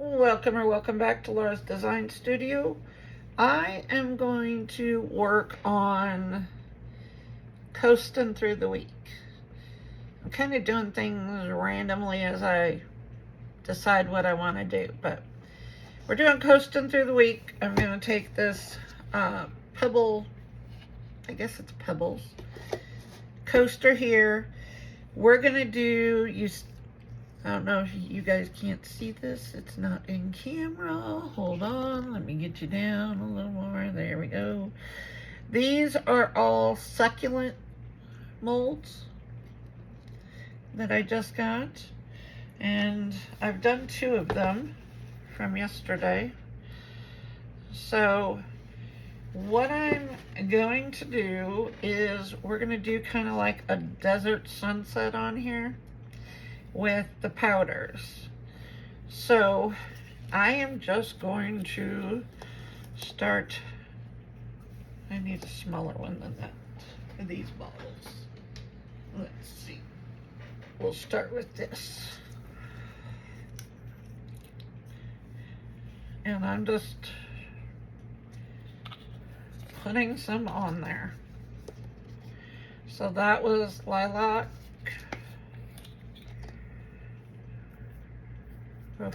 Welcome or welcome back to Laura's Design Studio. I am going to work on coasting through the week. I'm kind of doing things randomly as I decide what I want to do, but we're doing coasting through the week. I'm going to take this pebble, I guess it's pebbles, coaster here. We're going to do, I don't know if you guys can't see this. It's not in camera. Hold on. Let me get you down a little more. There we go. These are all succulent molds that I just got. And I've done 2 of them from yesterday. So what I'm going to do is we're going to do kind of like a desert sunset on here with the powders. So I am just going to start. I need a smaller one than that, these bottles. Let's see. We'll start with this. And I'm just putting some on there. So that was lilac. Oh,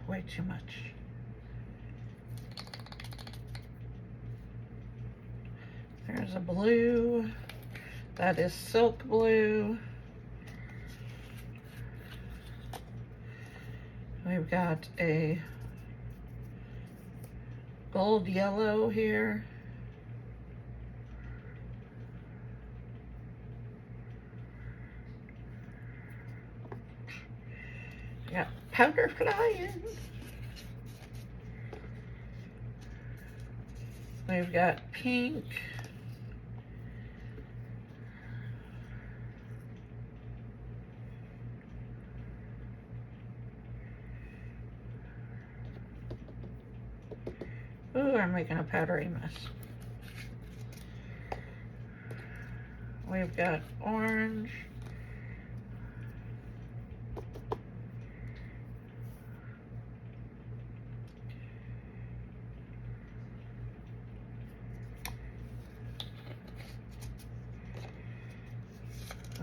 way too much. There's a blue. That is silk blue. We've got a gold yellow here. Got powder flying. We've got pink. Ooh, I'm making a powdery mess. We've got orange.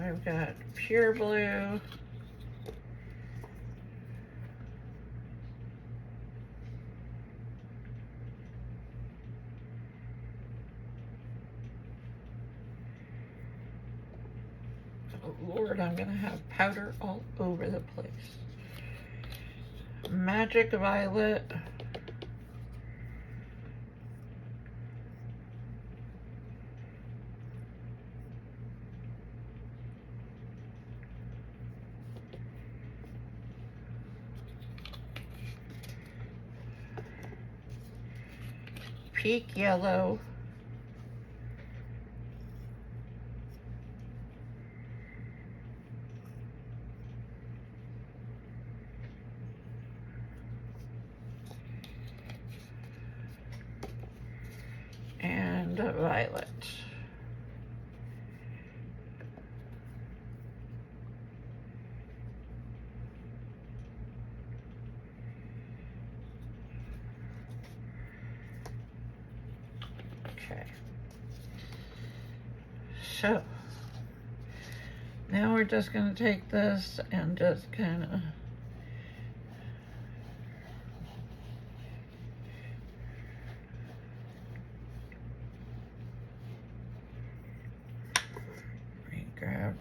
We've got pure blue. Oh Lord, I'm gonna have powder all over the place. Magic violet. Peak yellow. And a violet. Okay. So now we're just going to take this and just kind of grab.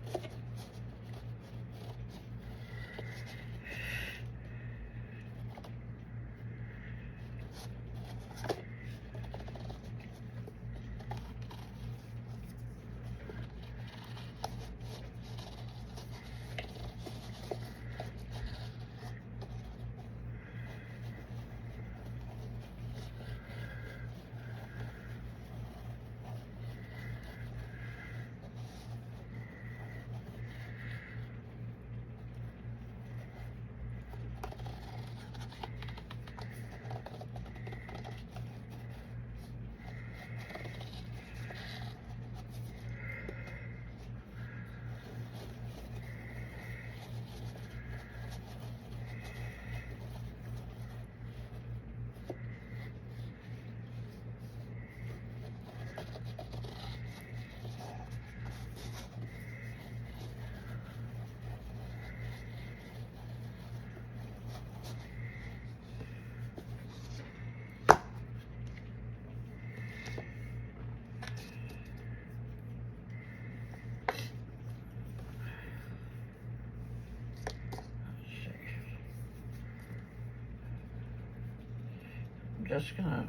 just gonna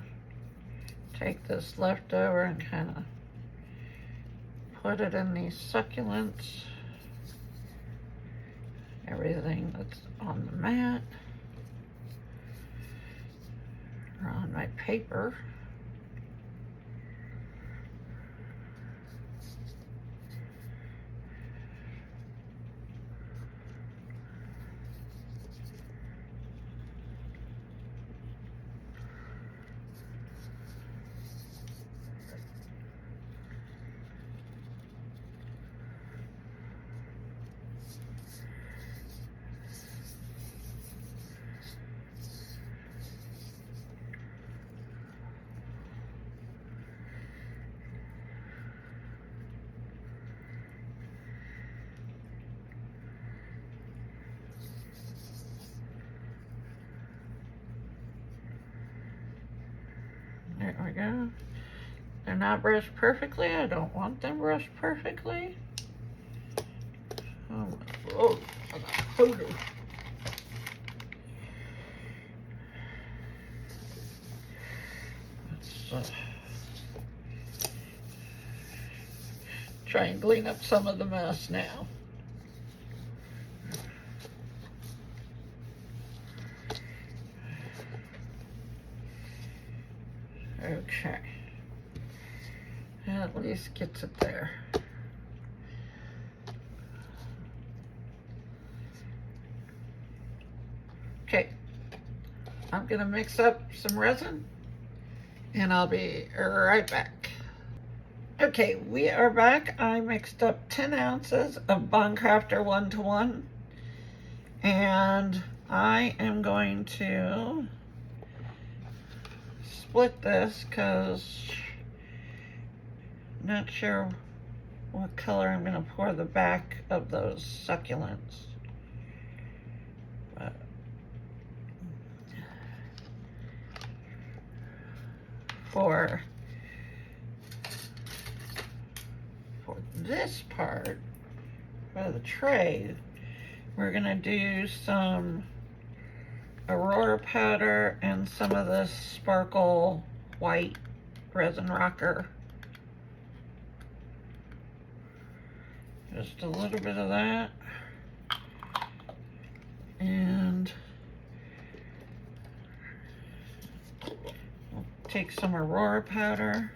take this leftover and kind of put it in these succulents. Everything that's on the mat or on my paper. There we go. They're not brushed perfectly. I don't want them brushed perfectly. Oh, I got powder. Let's try and clean up some of the mess now. Okay. At least gets it there. Okay. I'm gonna mix up some resin and I'll be right back. Okay, we are back. I mixed up 10 ounces of Craftor 1:1 and I am going to split this because I'm not sure what color I'm going to pour the back of those succulents. But for this part, for the tray, we're going to do some Aurora powder and some of this sparkle white resin rocker. Just a little bit of that. And we'll take some Aurora powder.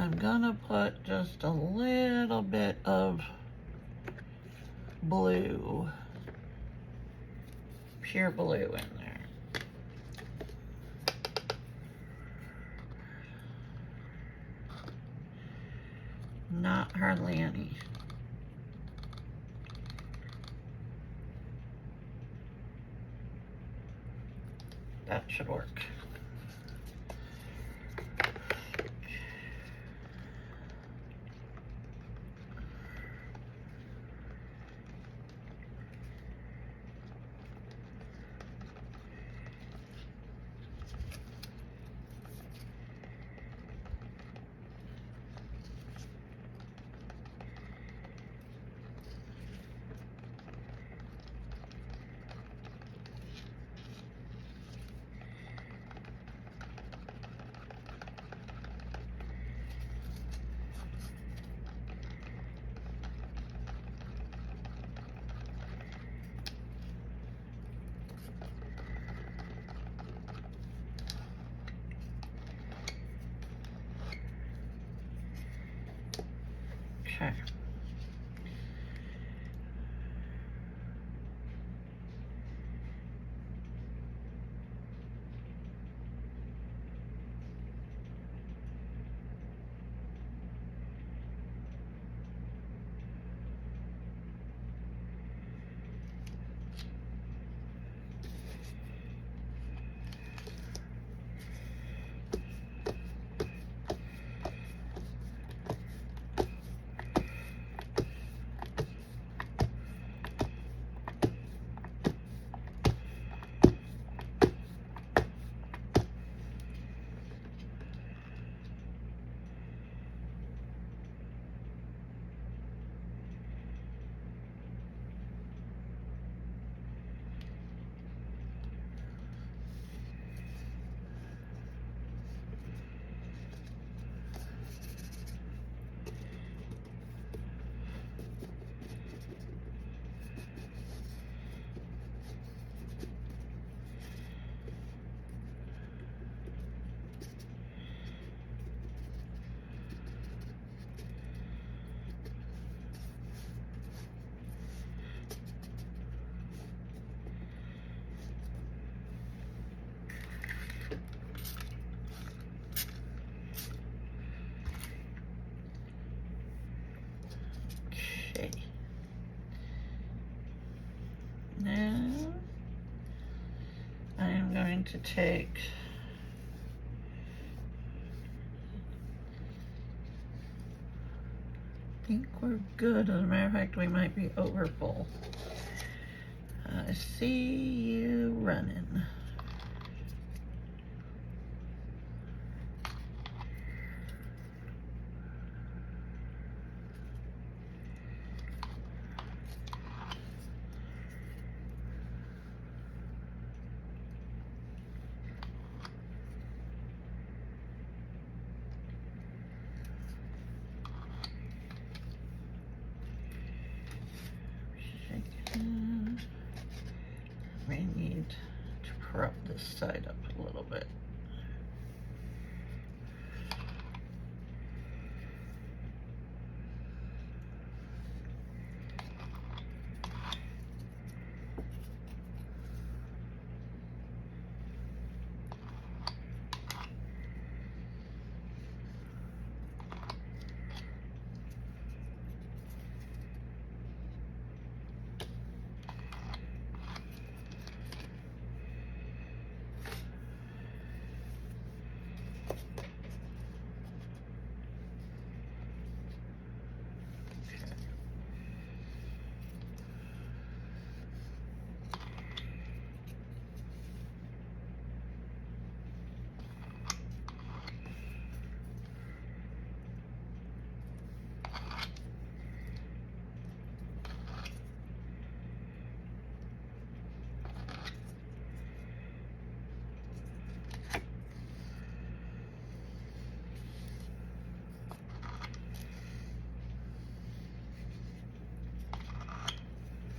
I'm gonna put just a little bit of blue, pure blue in there. Not hardly any. That should work. Okay. Okay. Now I am going to take I think we're good. As a matter of fact, we might be over full. I see you running. We need to prop this side up a little bit.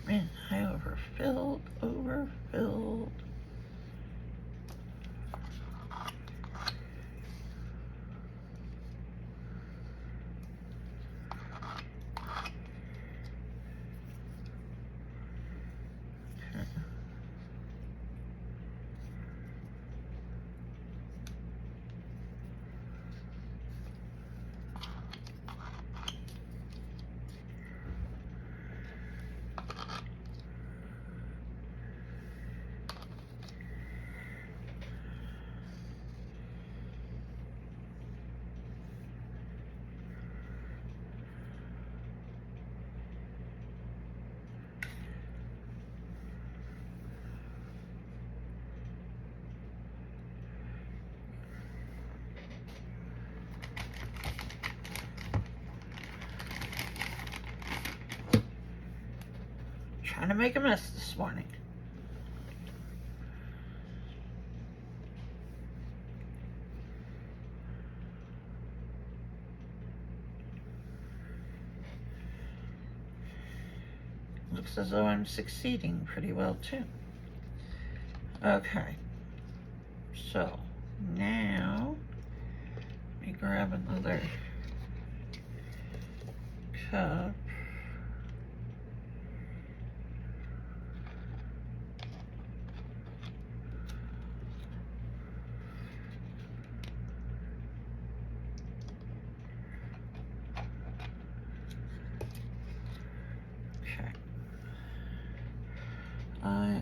Man, I overfilled. Trying to make a mess this morning. Looks as though I'm succeeding pretty well too. Okay, so now let me grab another cup.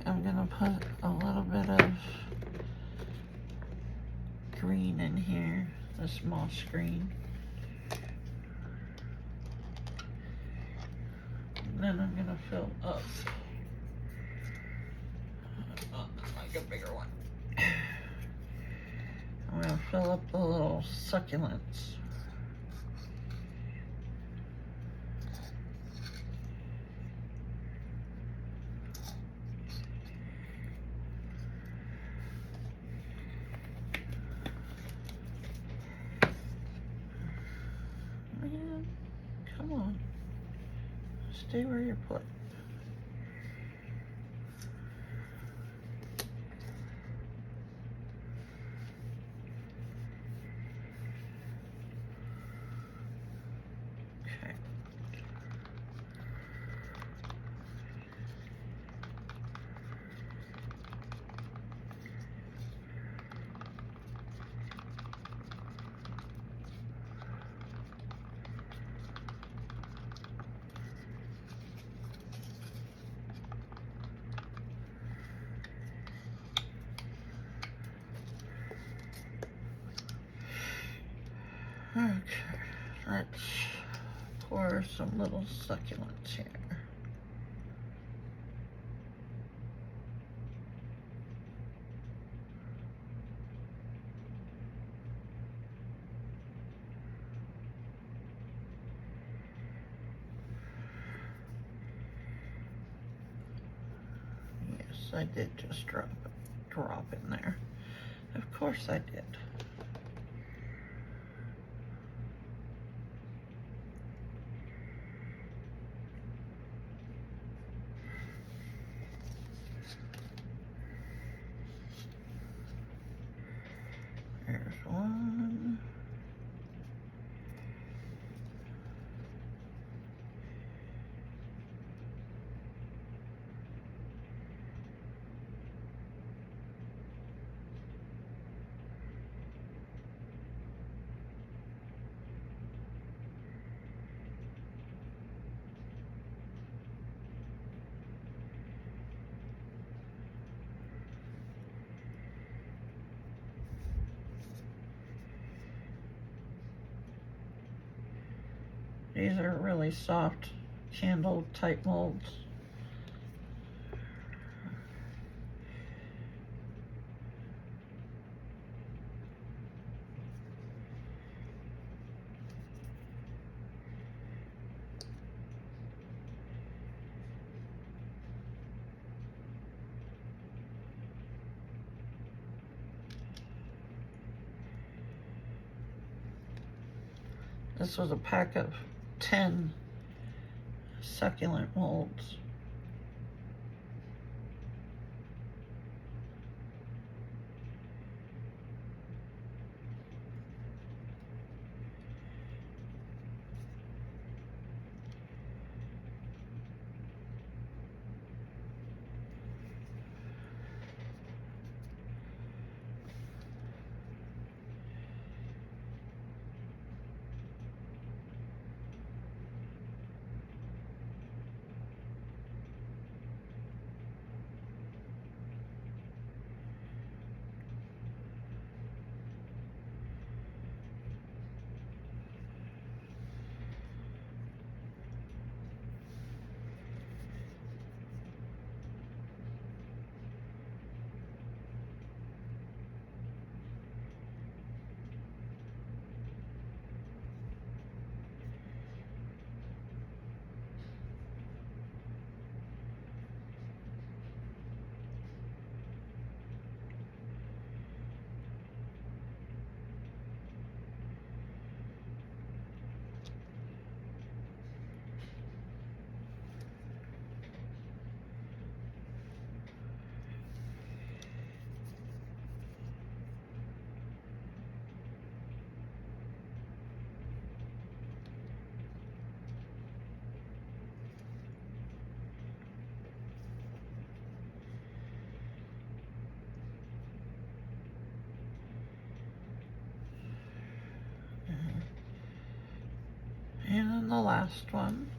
I'm gonna put a little bit of green in here, this moss green. And then I'm gonna fill up. Oh, like a bigger one. I'm gonna fill up the little succulents. Come on, stay where you're put. Okay. Okay, let's pour some little succulents here. Yes, I did just drop in there. Of course I did. There's one. These are really soft candle type molds. This was a pack of 10 succulent molds. And then the last one.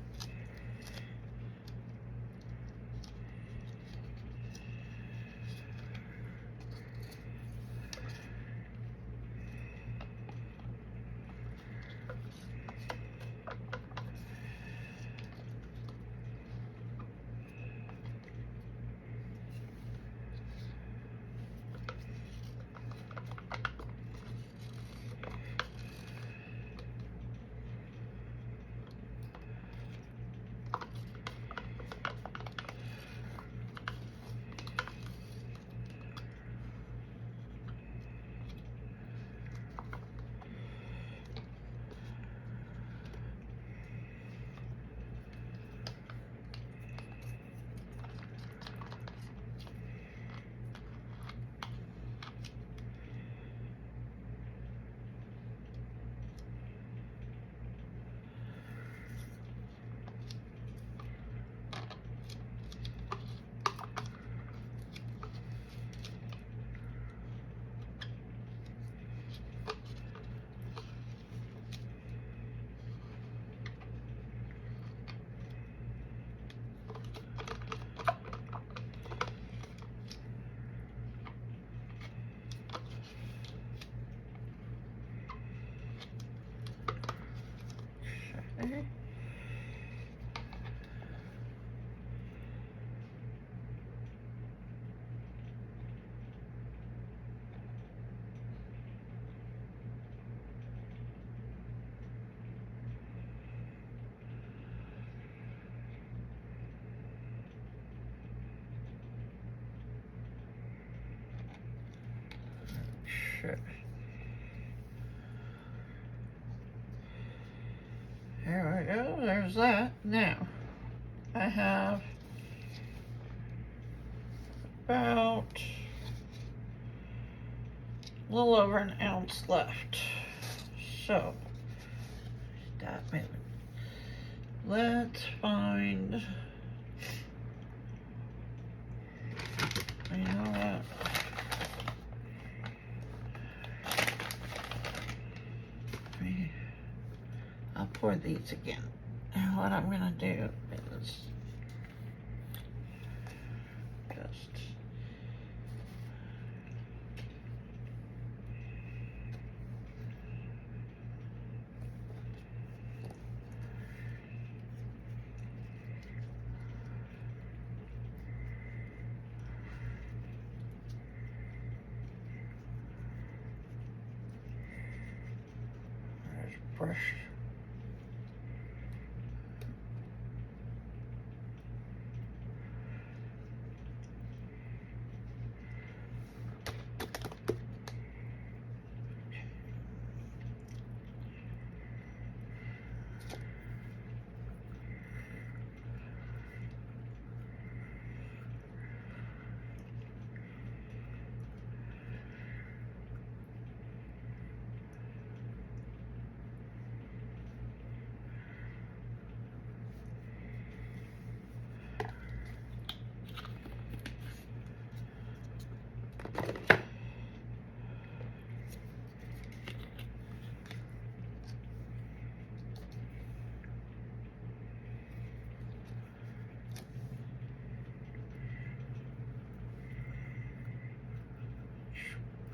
Okay. Sure. There we go, there's that. Now, I have about a little over an ounce left. So, stop moving. Let's find, you know what? I'll pour these again. And what I'm gonna do is just brush.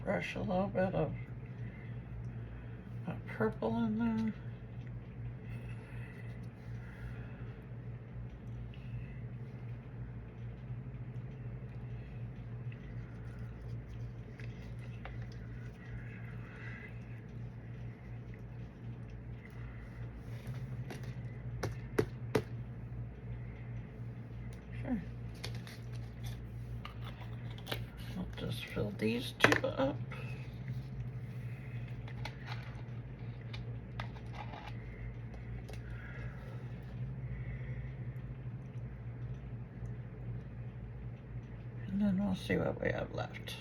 Brush a little bit of purple in there. Sure. I'll just fill these two up. And then we'll see what we have left.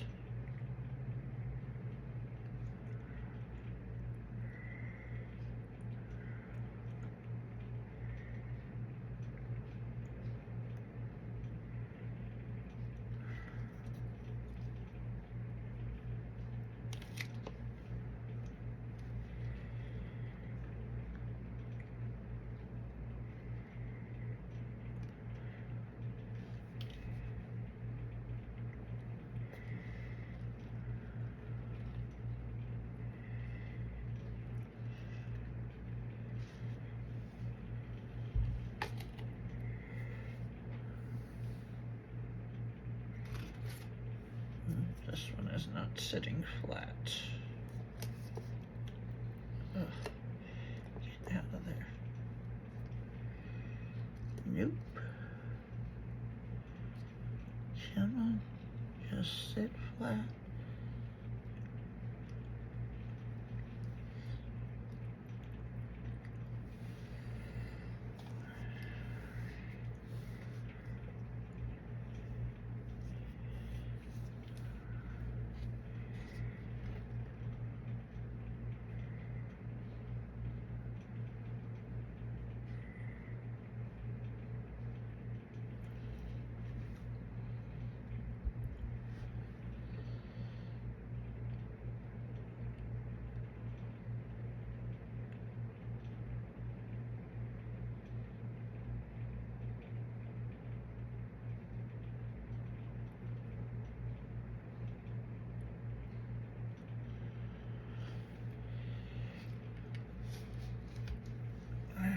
This one is not sitting flat. Ugh. Get out of there. Nope. Come on, just sit flat.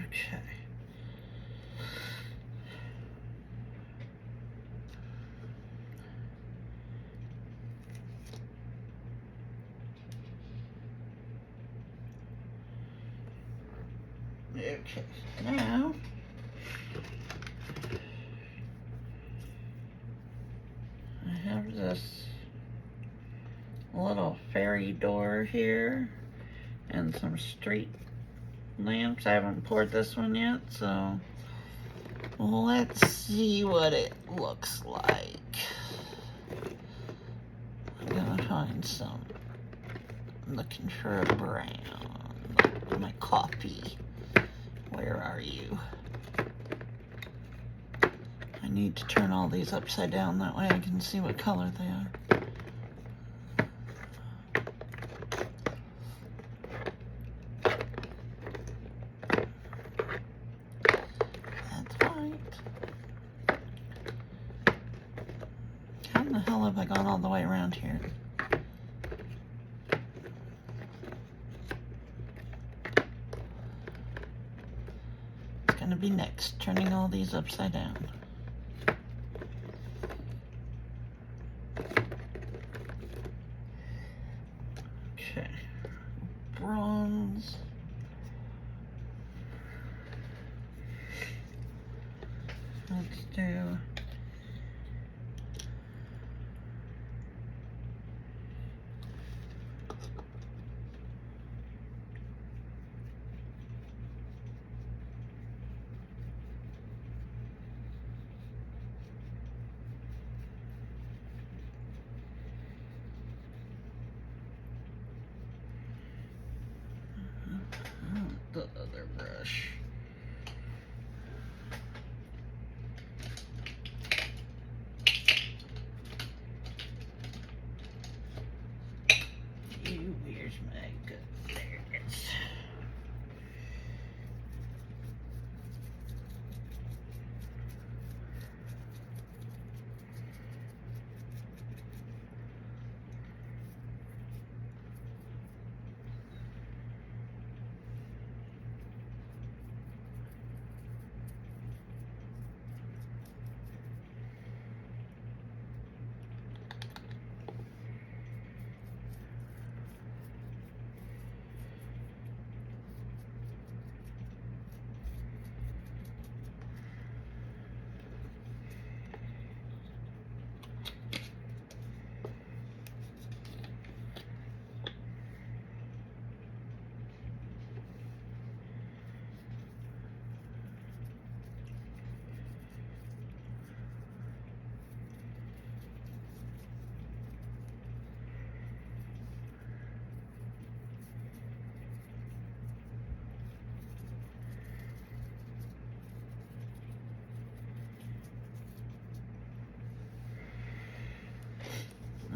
Okay. Okay, now I have this little fairy door here and some street lamps. I haven't poured this one yet, so let's see what it looks like. I'm gonna find some. I'm looking for a brown. My coffee. Where are you? I need to turn all these upside down, that way I can see what color they are. That's white. How in the hell have I gone all the way around here? It's gonna be next, turning all these upside down. Okay, bronze. Let's do the other brush. Where's my good? There it is.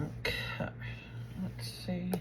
Okay, let's see.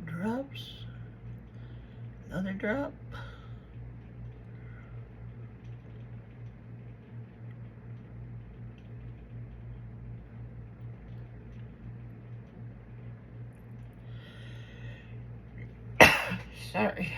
Drops, another drop. Sorry.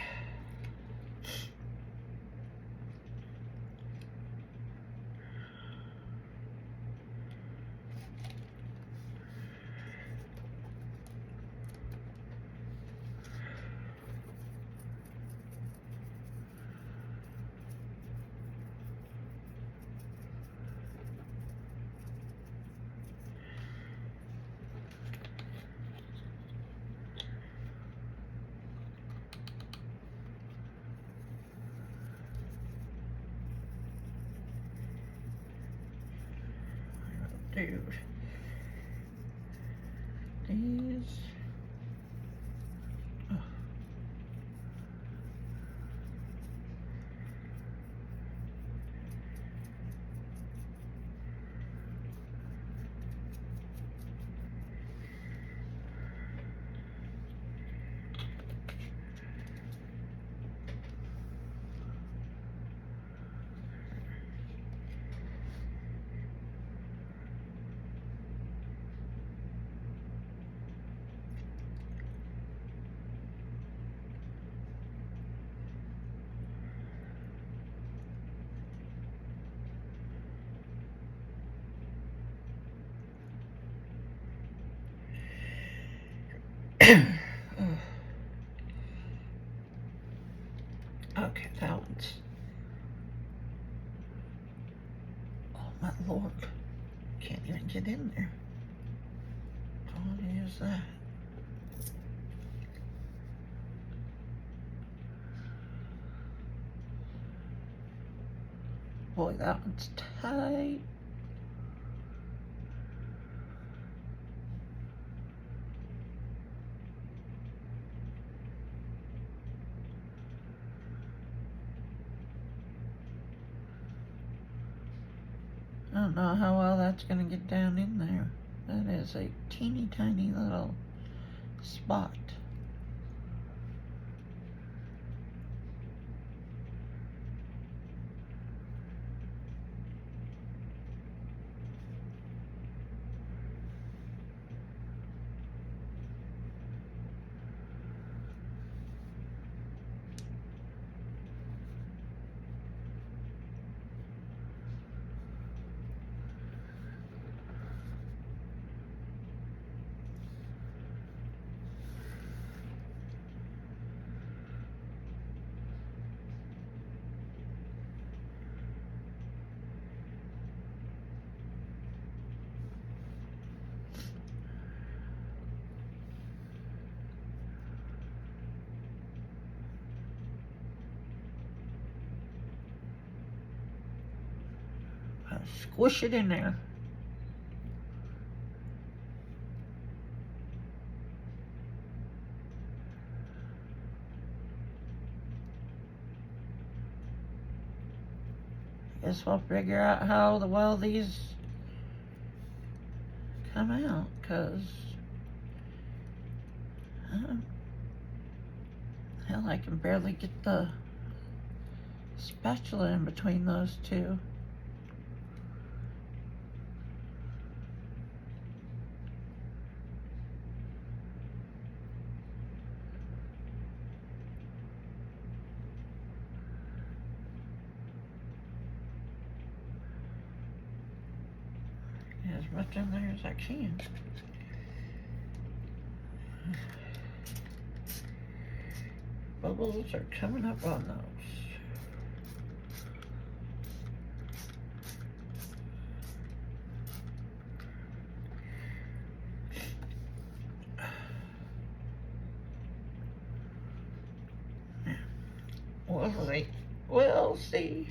dude. These. Oh. Okay, that one's. Oh my lord. Can't even get in there. Don't use that. Boy, that one's tight. I don't know how well that's going to get down in there. That is a teeny tiny little spot. Squish it in there. Guess we'll figure out how well these come out, because hell, I can barely get the spatula in between those two. As much in there as I can. Bubbles are coming up on those. We'll see.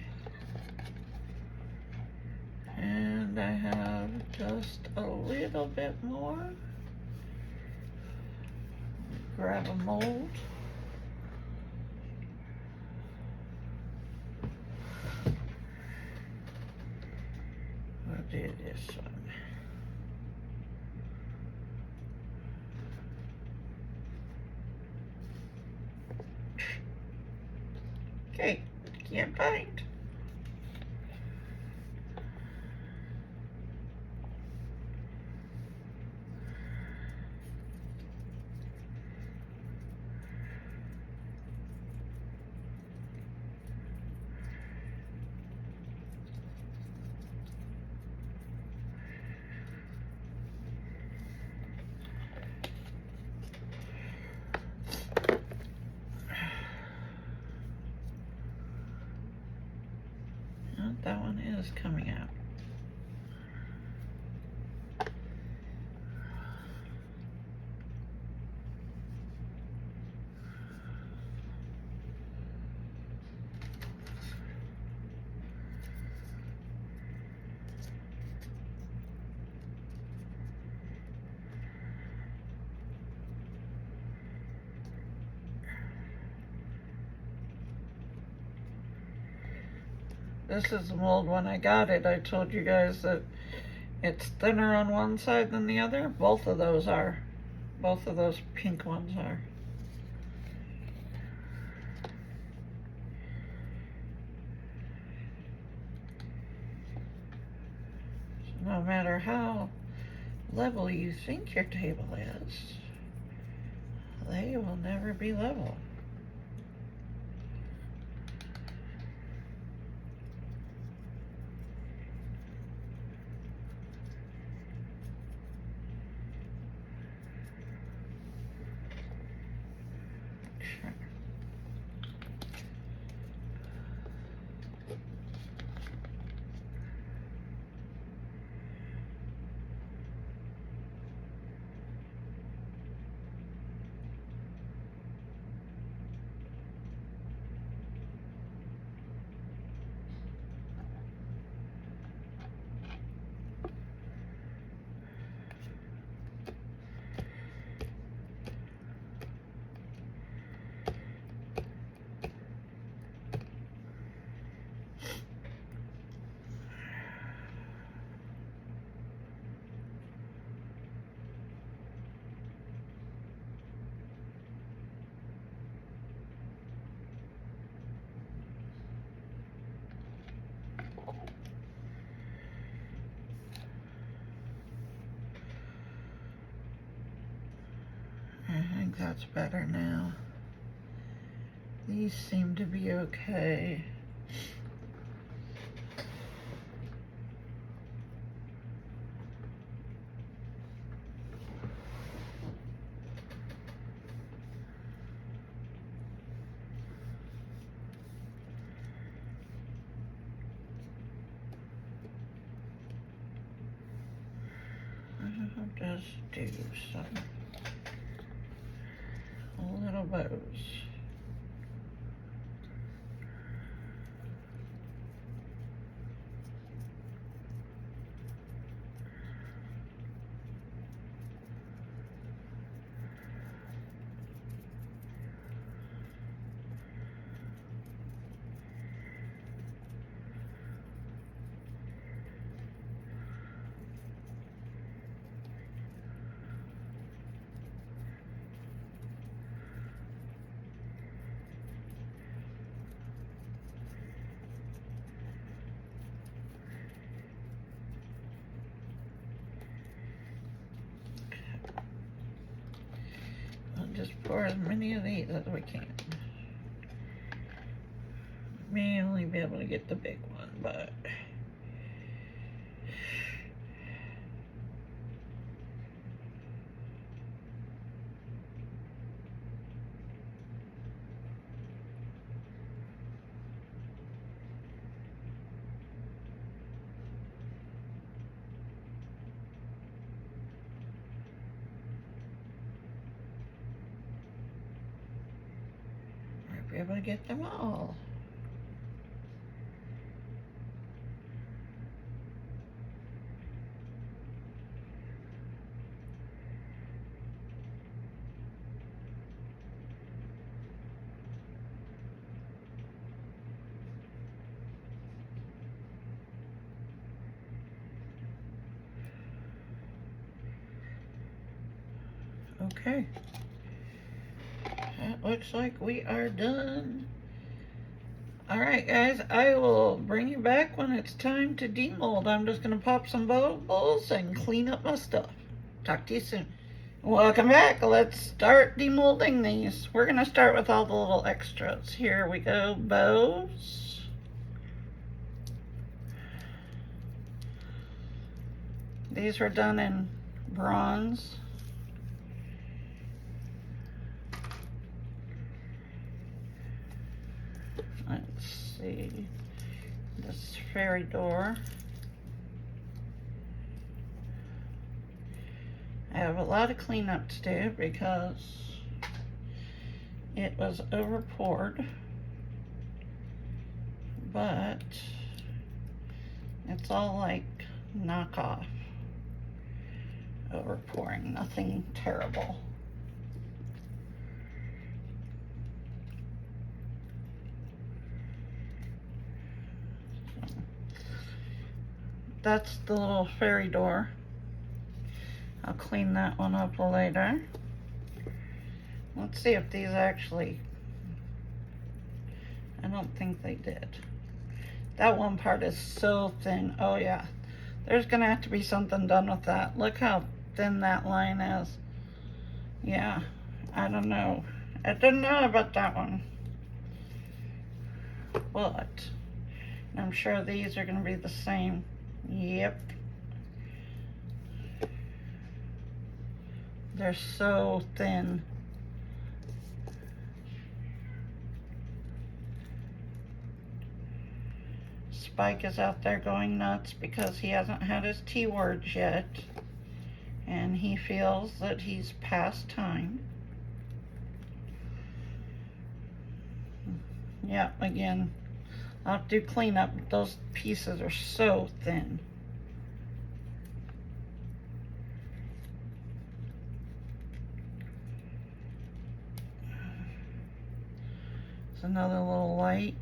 And I have just a little bit more. Grab a mold. I'll do this one. Okay, can't find. That one is coming out. This is the mold when I got it. I told you guys that it's thinner on one side than the other. Both of those are. Both of those pink ones are. So no matter how level you think your table is, they will never be level. I think that's better now. These seem to be okay. I'll just do some little bows. Just pour as many of these as we can. May only be able to get the big one, but be able to get them all. Okay. That looks like we are done. Alright guys, I will bring you back when it's time to demold. I'm just going to pop some bubbles and clean up my stuff. Talk to you soon. Welcome back. Let's start demolding these. We're going to start with all the little extras. Here we go, bows. These were done in bronze. Let's see, this fairy door. I have a lot of cleanup to do because it was over poured, but it's all like knockoff over pouring, nothing terrible. that's the little fairy door. I'll clean that one up later. Let's see if these actually, I don't think they did. That one part is so thin. Oh yeah, there's gonna have to be something done with that. Look how thin that line is. Yeah, I don't know. I don't know about that one. But I'm sure these are gonna be the same. Yep. They're so thin. Spike is out there going nuts because he hasn't had his T words yet. And he feels that he's past time. Yeah, again, I'll have to do cleanup. Those pieces are so thin. It's another little light.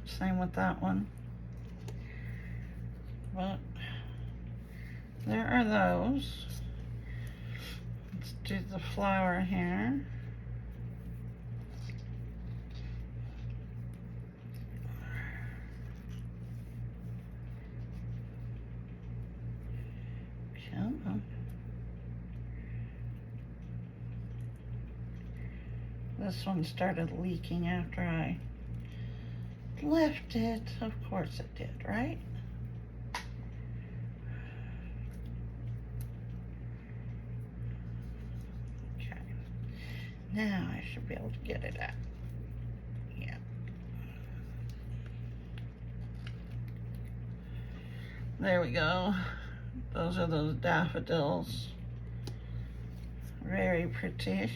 Same with that one. But there are those. Let's do the flower here. Come on. This one started leaking after I left it. Of course it did, right? Okay. Now I should be able to get it out. Yeah. There we go. Those are those daffodils. Very pretty.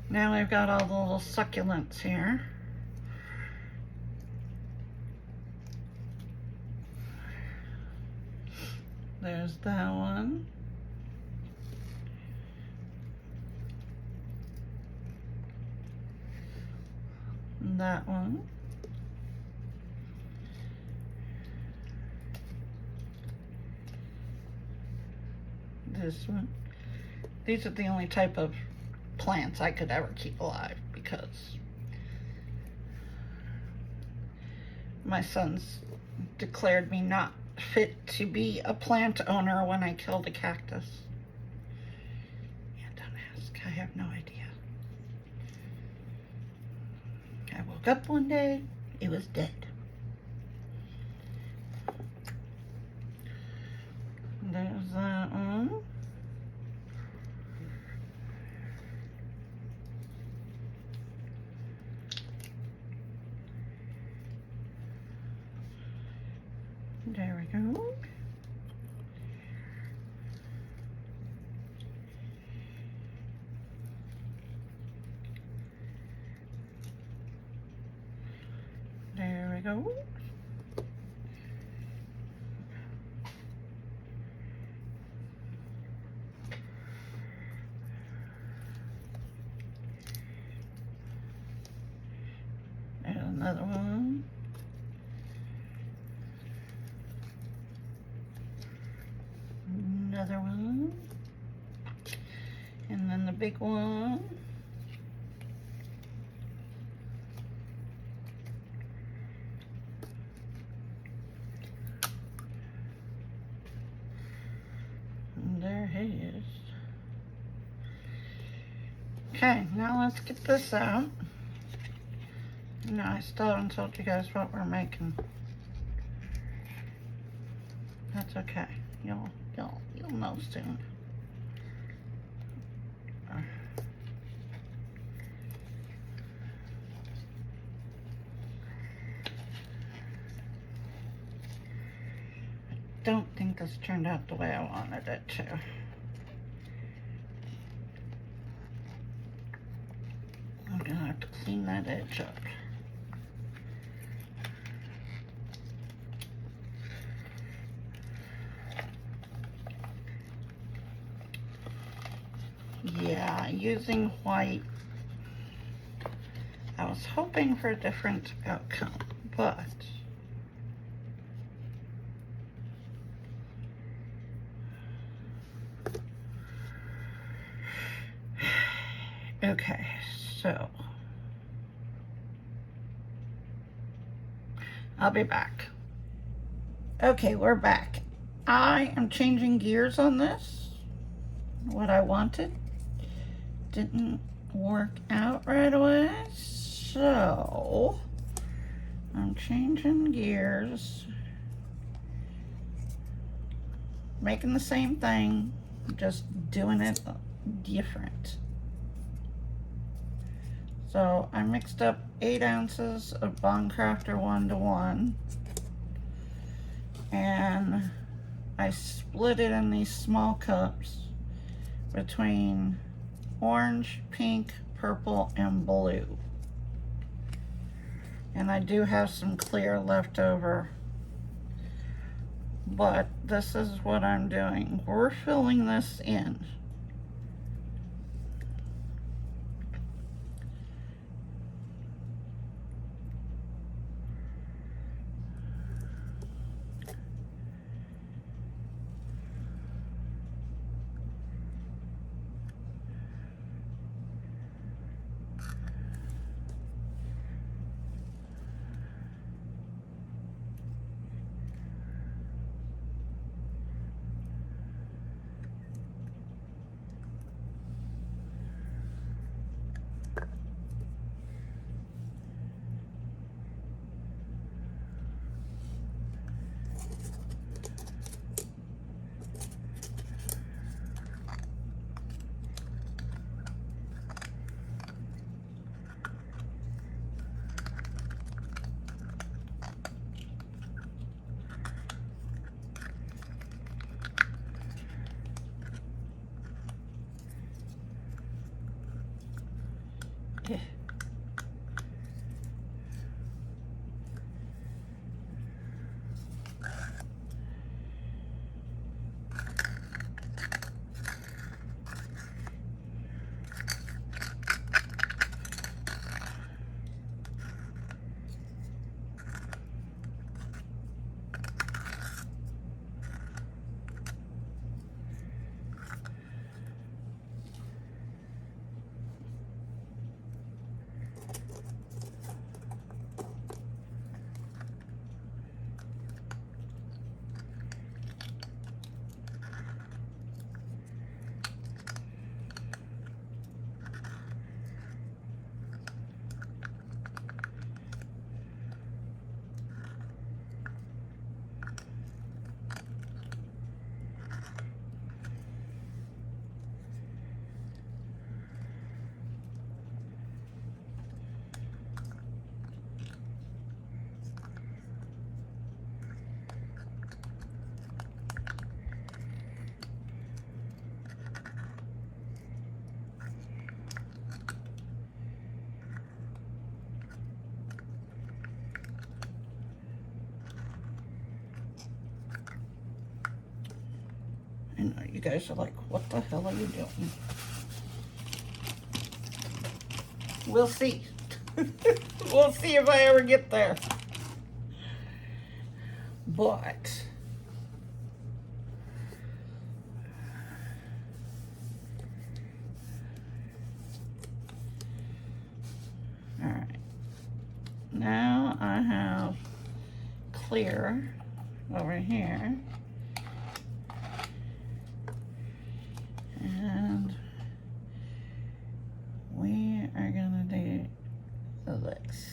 Now I've got all the little succulents here. There's that one. And that one. This one. These are the only type of plants I could ever keep alive because my sons declared me not fit to be a plant owner when I killed a cactus. Yeah, don't ask. I have no idea. I woke up one day, it was dead. There's that one. There we go. There we go. There's another one. Another one. And then the big one. And there he is. Okay, now let's get this out. No, I still haven't told you guys what we're making. That's okay. You'll know soon. I don't think this turned out the way I wanted it to. I'm gonna have to clean that edge up. Yeah, using white was hoping for a different outcome, but okay, so I'll be back. Okay, we're back. I am changing gears on this. What I wanted didn't work out right away, so I'm changing gears, making the same thing, just doing it different. So I mixed up 8 ounces of Craftor 1:1, and I split it in these small cups between orange, pink, purple, and blue. And I do have some clear left over, but this is what I'm doing. We're filling this in. I know you guys are like, what the hell are you doing? We'll see. We'll see if I ever get there. But all right, now I have clear over here, and we are gonna do this.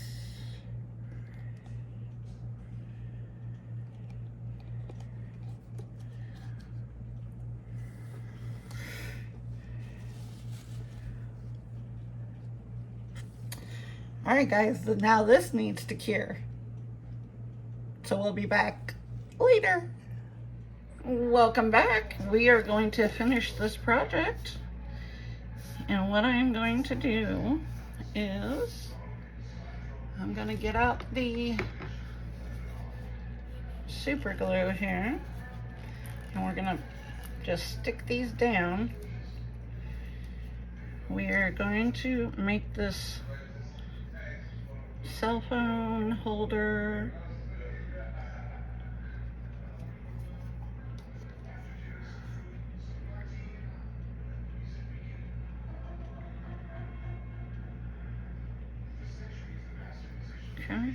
All right, guys, now this needs to cure. So we'll be back later. Welcome back. We are going to finish this project. And what I'm going to do is I'm going to get out the super glue here. And we're going to just stick these down. We are going to make this cell phone holder. Okay,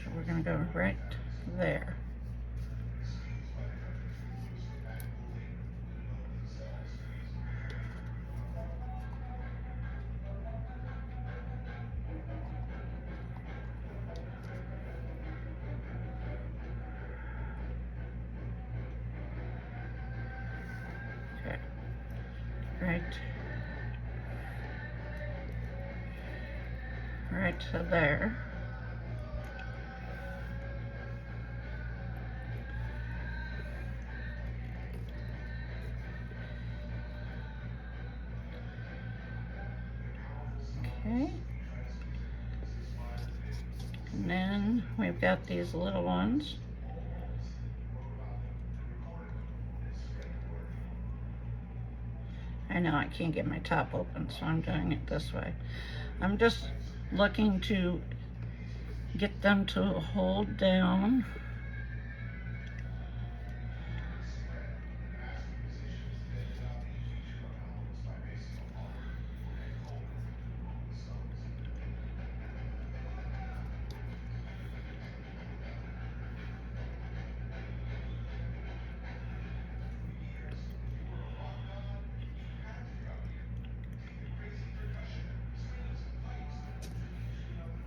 so we're gonna go right there. Okay, right to there. Okay. And then we've got these little ones. I know I can't get my top open, so I'm doing it this way. I'm just looking to get them to hold down.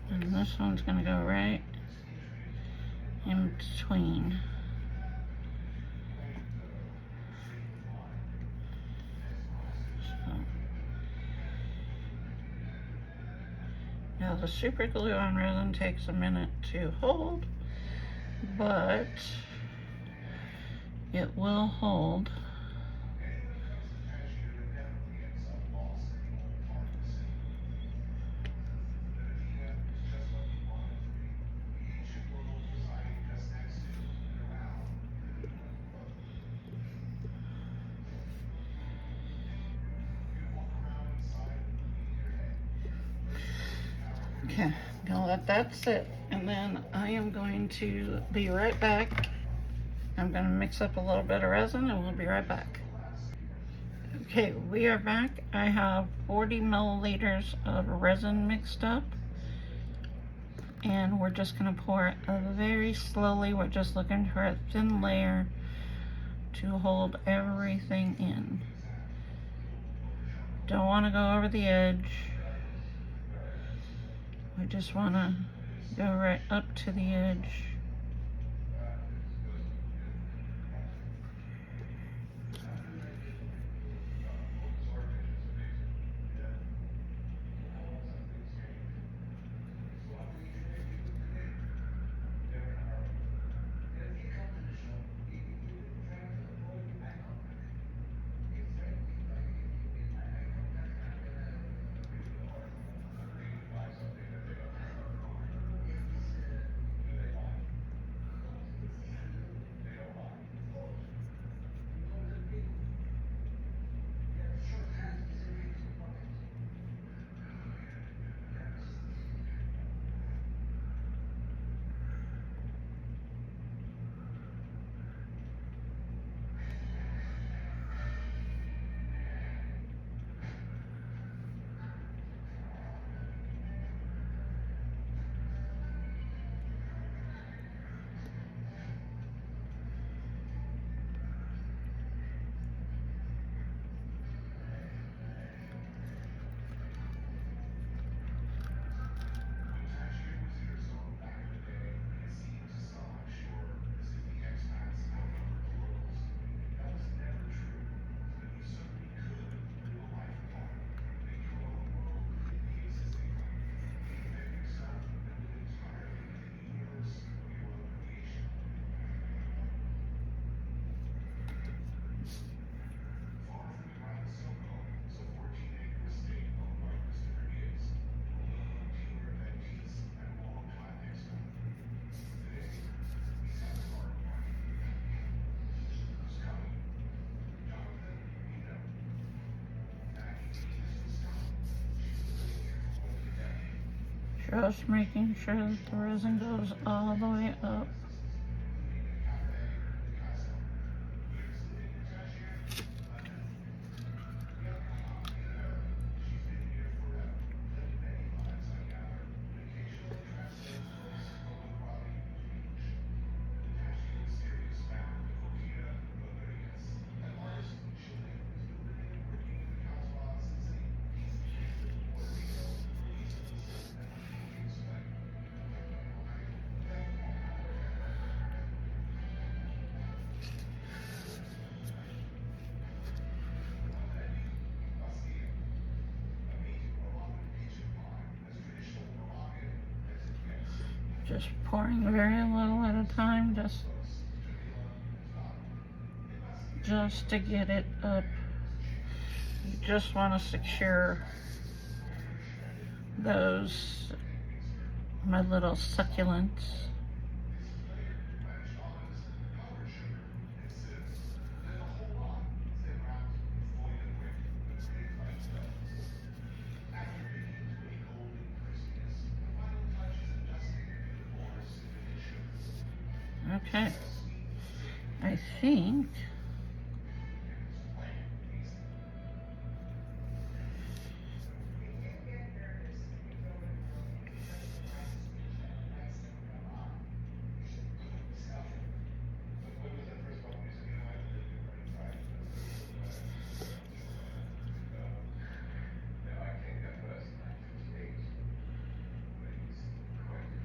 And this one's gonna go right in between. So. Now the super glue on resin takes a minute to hold, but it will hold. Okay, gonna let that sit, and then I am going to be right back. I'm gonna mix up a little bit of resin and we'll be right back. Okay, we are back. I have 40 milliliters of resin mixed up, and we're just gonna pour it very slowly. We're just looking for a thin layer to hold everything in. Don't want to go over the edge. We just want to go right up to the edge. Just making sure that the resin goes all the way up. Just pouring very little at a time, just to get it up. You just want to secure those, my little succulents. Okay, I think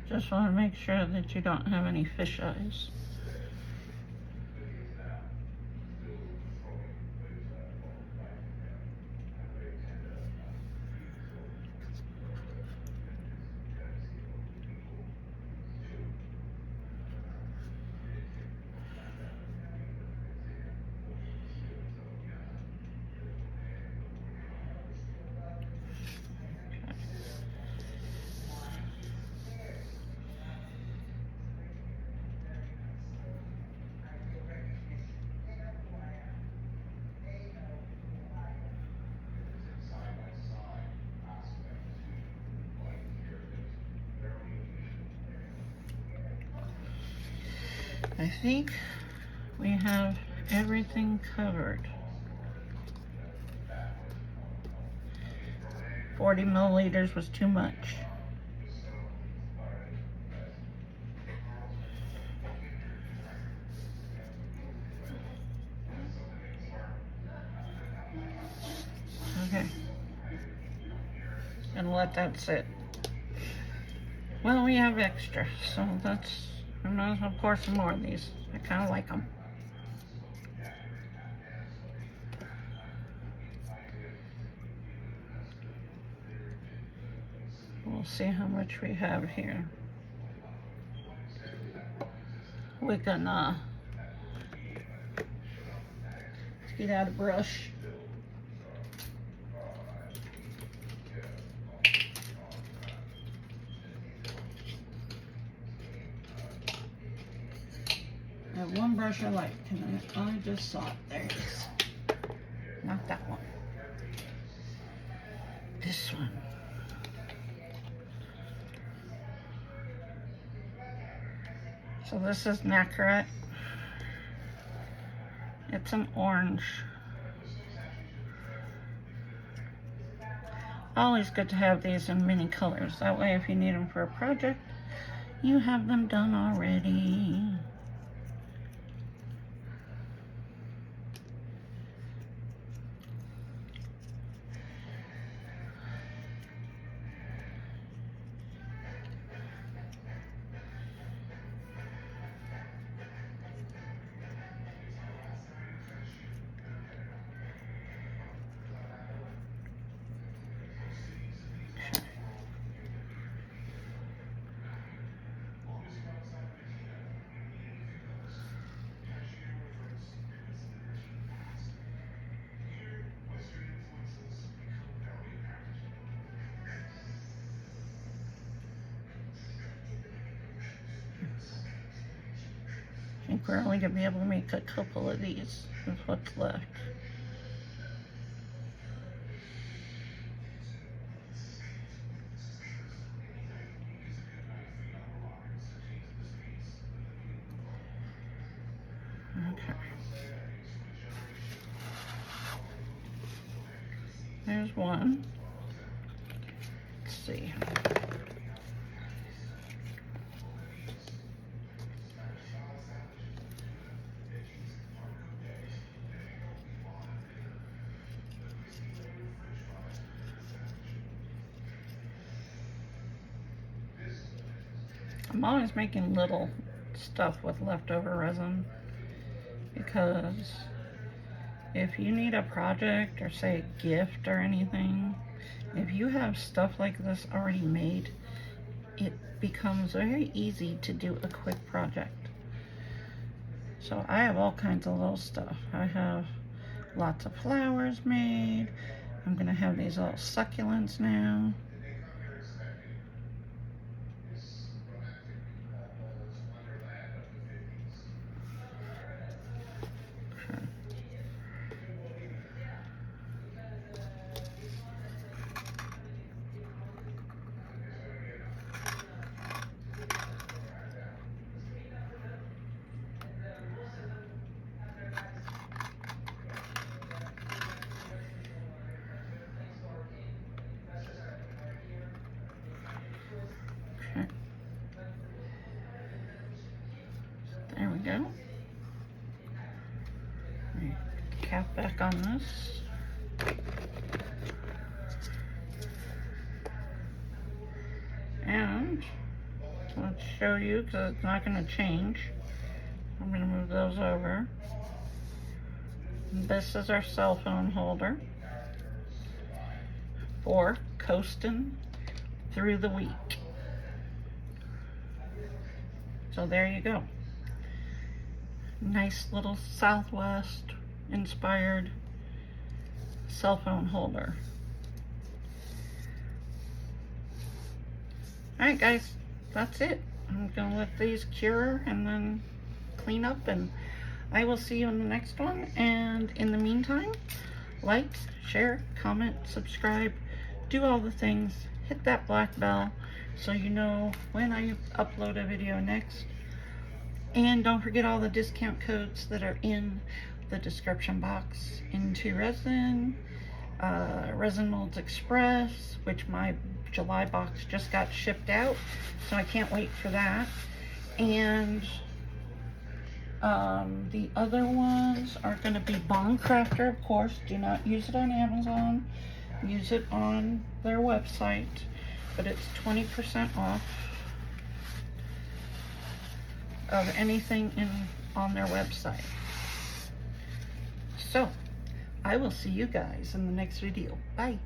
just want to make sure that you don't have any fish eyes. I think we have everything covered. 40 milliliters was too much. Okay. And let that sit. Well, we have extra, so that's, I might as well pour some more of these. I kind of like them. We'll see how much we have here. We can get out a brush. I have one brush I like, and I just saw it. There it is. Not that one. This one. So this is Nacre. It's an orange. Always good to have these in many colors. That way if you need them for a project, you have them done already. I think we're only going to be able to make a couple of these with what's left. There's one. Let's see. I'm always making little stuff with leftover resin, because if you need a project or say a gift or anything, if you have stuff like this already made, it becomes very easy to do a quick project. So I have all kinds of little stuff. I have lots of flowers made. I'm gonna have these little succulents now. Okay. There we go. Cap back on this. And let's show you, because it's not going to change. I'm going to move those over. This is our cell phone holder for coasting through the week. So there you go. Nice little Southwest inspired cell phone holder. Alright guys, that's it. I'm gonna let these cure and then clean up, and I will see you in the next one. And in the meantime, like, share, comment, subscribe, do all the things. Hit that black bell so you know when I upload a video next. And don't forget all the discount codes that are in the description box. INTORESIN, Resin Molds Express, which my July box just got shipped out, so I can't wait for that. And the other ones are going to be Craftor, of course. Do not use it on Amazon. Use it on their website, but it's 20% off of anything on their website. So I will see you guys in the next video. Bye.